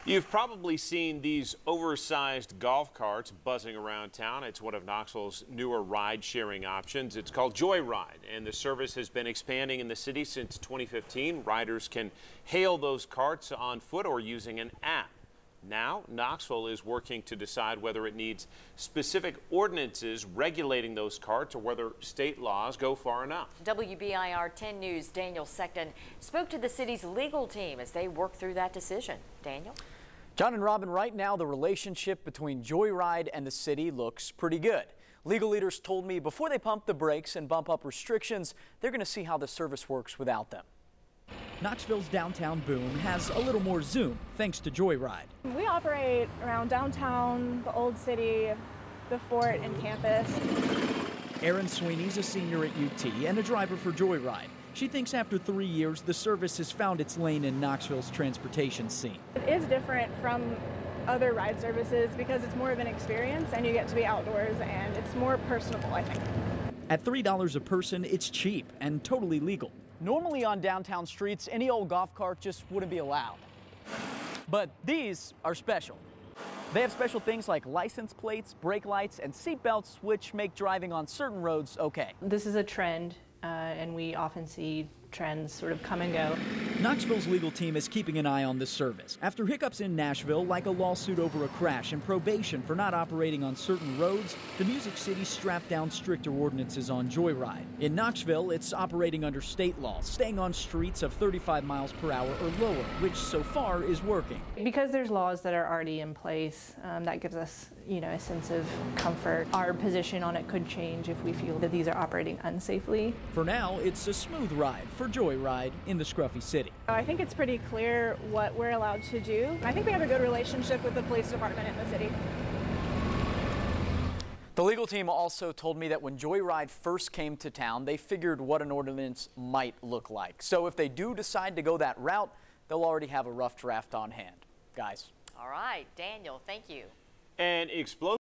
You've probably seen these oversized golf carts buzzing around town. It's one of Knoxville's newer ride-sharing options. It's called Joyride, and the service has been expanding in the city since 2015. Riders can hail those carts on foot or using an app. Now, Knoxville is working to decide whether it needs specific ordinances regulating those carts or whether state laws go far enough. WBIR 10 News' Daniel Sexton spoke to the city's legal team as they work through that decision. Daniel? John and Robin, right now the relationship between Joyride and the city looks pretty good. Legal leaders told me before they pump the brakes and bump up restrictions, they're going to see how the service works without them. Knoxville's downtown boom has a little more zoom thanks to Joyride. We operate around downtown, the old city, the fort, and campus. Erin Sweeney's a senior at UT and a driver for Joyride. She thinks after 3 years, the service has found its lane in Knoxville's transportation scene. It is different from other ride services because it's more of an experience and you get to be outdoors and it's more personable, I think. At $3 a person, it's cheap and totally legal. Normally on downtown streets, any old golf cart just wouldn't be allowed. But these are special. They have special things like license plates, brake lights, and seat belts, which make driving on certain roads okay. This is a trend, and we often see trends sort of come and go. Knoxville's legal team is keeping an eye on this service after hiccups in Nashville, like a lawsuit over a crash and probation for not operating on certain roads. The Music City strapped down stricter ordinances on Joyride. In Knoxville, it's operating under state law, staying on streets of 35 miles per hour or lower, which so far is working. Because there's laws that are already in place, that gives us, a sense of comfort. Our position on it could change if we feel that these are operating unsafely. For now, it's a smooth ride for Joyride in the scruffy city. I think it's pretty clear what we're allowed to do. I think we have a good relationship with the police department in the city. The legal team also told me that when Joyride first came to town, they figured what an ordinance might look like. So if they do decide to go that route, they'll already have a rough draft on hand. Guys. All right, Daniel, thank you. And explosive